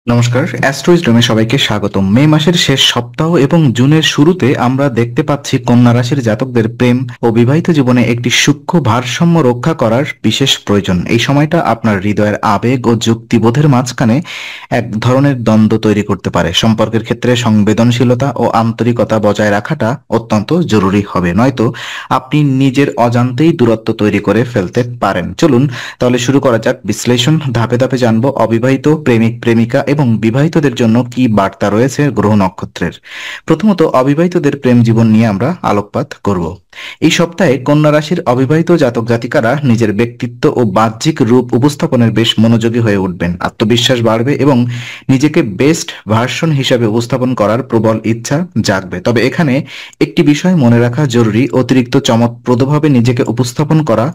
নমস্কার, অ্যাস্ট্রোইজডমে সবাইকে স্বাগতম। মে মাসের শেষ সপ্তাহ এবং জুনের শুরুতে আমরা দেখতে পাচ্ছি কন্যা রাশির জাতকদের প্রেম ও বিবাহিত জীবনে একটি সূক্ষ্ম ভারসাম্য রক্ষা করার বিশেষ প্রয়োজন। এই সময়টা আপনার হৃদয়ের আবেগ ও যুক্তিবোধের মাঝখানে এক ধরনের দ্বন্দ্ব তৈরি করতে পারে। সম্পর্কের ক্ষেত্রে সংবেদনশীলতা ও আন্তরিকতা বজায় রাখাটা অত্যন্ত জরুরি হবে, নয়তো আপনি নিজের অজান্তেই দূরত্ব তৈরি করে ফেলতে পারেন। চলুন তাহলে শুরু করা যাক বিশ্লেষণ। ধাপে ধাপে জানবো অবিবাহিত প্রেমিক প্রেমিকা এবং বিবাহিতদের জন্য কি বার্তা রয়েছে গ্রহ নক্ষত্রের। প্রথমত অবিবাহিতদের প্রেম জীবন নিয়ে আমরা আলোকপাত করব। এই সপ্তাহে কন্যা রাশির অবিবাহিত জাতক জাতিকারা নিজের ব্যক্তিত্ব ও বাহ্যিক রূপ উপস্থাপনের বেশ মনোযোগী হয়ে উঠবেন। আত্মবিশ্বাস বাড়বে এবং নিজেকে বেস্ট ভার্সন হিসাবে উপস্থাপন করার প্রবল ইচ্ছা জাগবে। তবে এখানে একটি বিষয় মনে রাখা জরুরি, অতিরিক্ত চমকপ্রদভাবে নিজেকে উপস্থাপন করা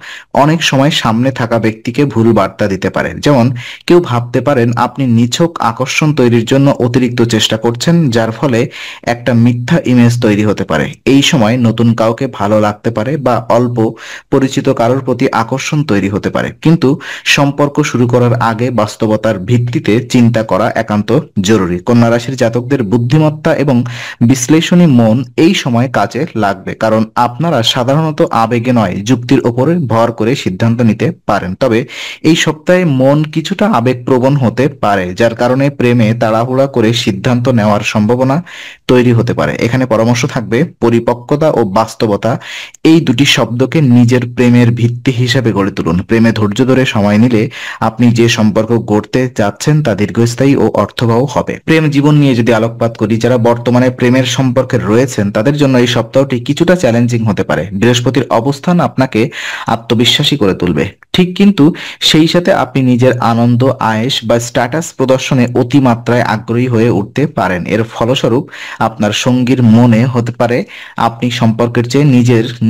অনেক সময় সামনে থাকা ব্যক্তিকে ভুল বার্তা দিতে পারে। যেমন কেউ ভাবতে পারেন আপনি নিছক আকর্ষণ তৈরির জন্য অতিরিক্ত চেষ্টা করছেন, যার ফলে একটা মিথ্যা ইমেজ তৈরি হতে পারে। এই সময় নতুন কাউকে ভালো লাগতে পারে বা অল্প পরিচিত কারোর প্রতি আকর্ষণ তৈরি হতে পারে, কিন্তু সম্পর্ক শুরু করার আগে বাস্তবতার ভিত্তিতে চিন্তা করা একান্ত জরুরি। কন্যা রাশির জাতকদের বুদ্ধিমত্তা এবং বিশ্লেষণী মন এই সময় কাজে লাগবে, কারণ আপনারা সাধারণত আবেগে নয় যুক্তির উপরে ভর করে সিদ্ধান্ত নিতে পারেন। তবে এই সপ্তাহে মন কিছুটা আবেগপ্রবণ হতে পারে, যার কারণে প্রেমে তাড়াহুড়া করে সিদ্ধান্ত নেওয়ার সম্ভাবনা তৈরি হতে পারে। এখানে পরামর্শ থাকবে পরিপক্কতা ও বাস্তবতা এই দুটি শব্দকে নিজের প্রেমের ভিত্তি হিসেবে গড়ে তুলুন। প্রেমে ধৈর্য ধরে সময় নিলে আপনি যে সম্পর্ক গড়তে যাচ্ছেন তা দীর্ঘস্থায়ী ও অর্থবহ হবে। প্রেম জীবন নিয়ে যদি আলোকপাত করি, যারা বর্তমানে প্রেমের সম্পর্কে রয়েছেন তাদের জন্য এই সপ্তাহটি কিছুটা চ্যালেঞ্জিং হতে পারে। বৃহস্পতির অবস্থান আপনাকে আত্মবিশ্বাসী করে তুলবে, ঠিক, কিন্তু সেই সাথে আপনি নিজের আনন্দ আয়েশ বা স্ট্যাটাস প্রদর্শনে অতিমাত্রায় আগ্রহী হয়ে উঠতে পারেন। এর ফলস্বরূপ আপনার সঙ্গীর মনে হতে পারে আপনি সম্পর্কের চেয়ে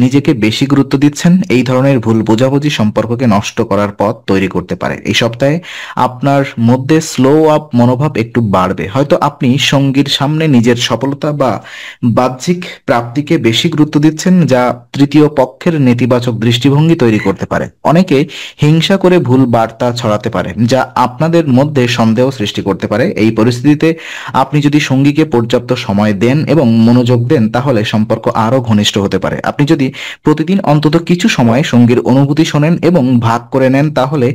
নিজেকে বেশি গুরুত্ব দিচ্ছেন। এই ধরনের ভুল বোঝাবুঝি সম্পর্ককে নষ্ট করার পথ তৈরি করতে পারে। এই সপ্তাহে আপনার মধ্যে স্লো আপ মনোভাব একটু বাড়বে। হয়তো আপনি সঙ্গীর সামনে নিজের সফলতা বা বাহ্যিক প্রাপ্তিকে বেশি গুরুত্ব দিচ্ছেন, যা তৃতীয় পক্ষের নেতিবাচক দৃষ্টিভঙ্গি তৈরি করতে পারে। অনেকে হিংসা করে ভুল বার্তা ছড়াতে পারে, যা আপনাদের মধ্যে সন্দেহ সৃষ্টি করতে পারে। এই পরিস্থিতিতে আপনি যদি সঙ্গীকে পর্যাপ্ত সময় দেন এবং মনোযোগ দেন, তাহলে সম্পর্ক আরো ঘনিষ্ঠ হতে পারে। আপনি যদি প্রতিদিন অন্তত কিছু সময় সঙ্গীর অনুভূতি শোনেন এবং ভাগ করে নেন, তাহলে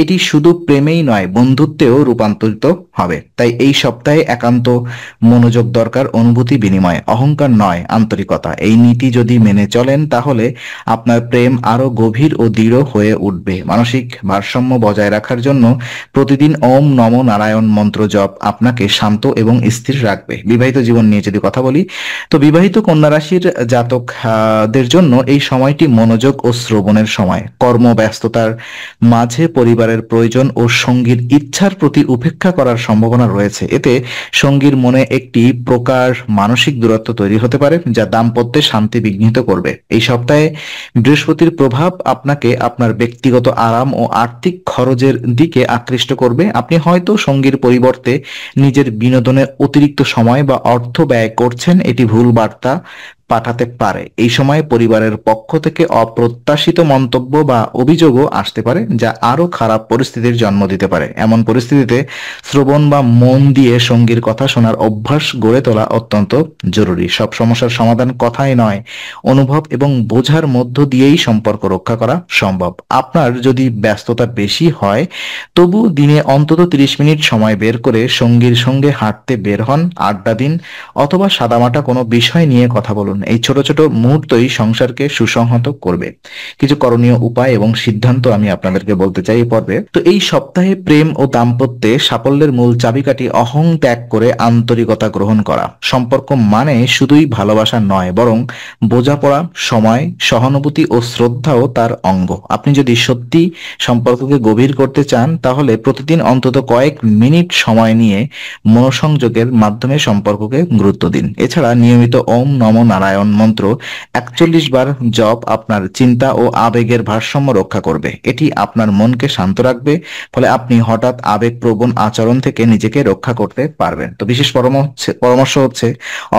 এটি শুধু প্রেমেই নয় বন্ধুত্বেও রূপান্তরিত হবে। তাই এই সপ্তাহে একান্ত মনোযোগ দরকার, অনুভূতি বিনিময়, অহংকার নয় আন্তরিকতা। এই নীতি যদি মেনে চলেন, তাহলে আপনার প্রেম আরো গভীর ও দৃঢ় হয়ে উঠবে। মানসিক ভারসাম্য বজায় রাখার জন্য প্রতিদিন ওম নমো নারায়ণ মন্ত্র জপ আপনাকে শান্ত এবং স্থির রাখবে। বিবাহিত জীবন নিয়ে যদি কথা বলি, তো বিবাহিত কন্যা রাশির জাতকদের জন্য এই সময়টি মনোযোগ ও শ্রবণের সময়। কর্মব্যস্ততার মাঝে পরিবারের প্রয়োজন ও সঙ্গীর ইচ্ছার প্রতি উপেক্ষা করার সম্ভাবনা রয়েছে। এতে সঙ্গীর মনে একটি প্রকার মানসিক দূরত্ব তৈরি হতে পারে, যা দাম্পত্যে শান্তি বিঘ্নিত করবে। এই সপ্তাহে বৃহস্পতির প্রভাব আপনাকে আপনার ব্যক্তিগত আরাম ও আর্থিক খরচের দিকে আকৃষ্ট করবে। আপনি হয়তো সঙ্গীর পরিবর্তে নিজের বিনোদনে অতিরিক্ত সময় বা অর্থ ব্যয় করছেন, এটি ভুল বার্তা পাঠাতে পারে। এই সময় পরিবারের পক্ষ থেকে অপ্রত্যাশিত মন্তব্য বা অভিযোগও আসতে পারে, যা আরো খারাপ পরিস্থিতির জন্ম দিতে পারে। এমন পরিস্থিতিতে শ্রবণ বা মন দিয়ে সঙ্গীর কথা শোনার অভ্যাস গড়ে তোলা অত্যন্ত জরুরি। সব সমস্যার সমাধান কথাই নয়, অনুভব এবং বোঝার মধ্য দিয়েই সম্পর্ক রক্ষা করা সম্ভব। আপনার যদি ব্যস্ততা বেশি হয়, তবু দিনে অন্তত 30 মিনিট সময় বের করে সঙ্গীর সঙ্গে হাঁটতে বের হন, আড্ডা দিন, অথবা সাদামাটা কোনো বিষয় নিয়ে কথা বলুন। এই ছোট ছোট মুহূর্তই সংসারকে সুসংহত করবে। কিছু করণীয় উপায় এবং সিদ্ধান্ত আমি আপনাদেরকে বলতে চাই এই পর্বে। তো এই সপ্তাহে প্রেম ও দাম্পত্যে সাফল্যের মূল চাবিকাঠি অহং ত্যাগ করে আন্তরিকতা গ্রহণ করা। সম্পর্ক মানে শুধুই ভালোবাসা নয়, বরং বোঝাপড়া, সময়, সহানুভূতি ও শ্রদ্ধাও তার অঙ্গ। আপনি যদি সত্যি সম্পর্ককে গভীর করতে চান, তাহলে প্রতিদিন অন্তত কয়েক মিনিট সময় নিয়ে মনোসংযোগের মাধ্যমে সম্পর্ককে গুরুত্ব দিন। এছাড়া নিয়মিত ওম নমো নারায়ণ নারায়ণ মন্ত্র 41 বার জপ আপনার চিন্তা ও আবেগের ভারসাম্য রক্ষা করবে। এটি আপনার মনকে শান্ত রাখবে, ফলে আপনি হঠাৎ আবেগপ্রবণ আচরণ থেকে নিজেকে রক্ষা করতে পারবেন। তো বিশেষ পরামর্শ হচ্ছে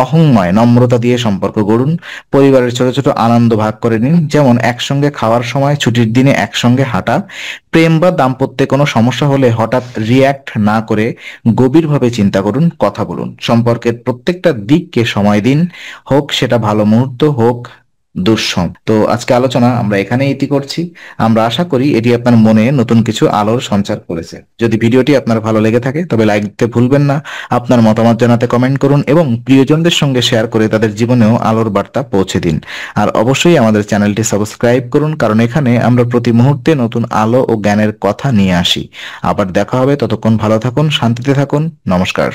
অহংময় নম্রতা দিয়ে সম্পর্ক গড়ুন। পরিবারের ছোট ছোট আনন্দ ভাগ করে নিন, যেমন একসঙ্গে খাওয়ার সময়, ছুটির দিনে একসঙ্গে হাঁটা। প্রেম বা দাম্পত্যে কোনো সমস্যা হলে হঠাৎ রিয়্যাক্ট না করে গভীরভাবে চিন্তা করুন, কথা বলুন। সম্পর্কের প্রত্যেকটা দিককে সময় দিন, হোক সেটা ভালো মুহূর্ত, হোক দুঃসম। তো আজকে আলোচনা আমরা এখানেই ইতি করছি। আমরা আশা করি এটি আপনার মনে নতুন কিছু আলোর সঞ্চার করেছে। যদি ভিডিওটি আপনার ভালো লেগে থাকে তবে লাইক দিতে ভুলবেন না। আপনার মতামত জানাতে কমেন্ট করুন এবং প্রিয়জনদের সঙ্গে শেয়ার করে তাদের জীবনেও আলোর বার্তা পৌঁছে দিন। আর অবশ্যই আমাদের চ্যানেলটি সাবস্ক্রাইব করুন, কারণ এখানে আমরা প্রতি মুহূর্তে নতুন আলো ও জ্ঞানের কথা নিয়ে আসি। আবার দেখা হবে, ততক্ষণ ভালো থাকুন, শান্তিতে থাকুন। নমস্কার।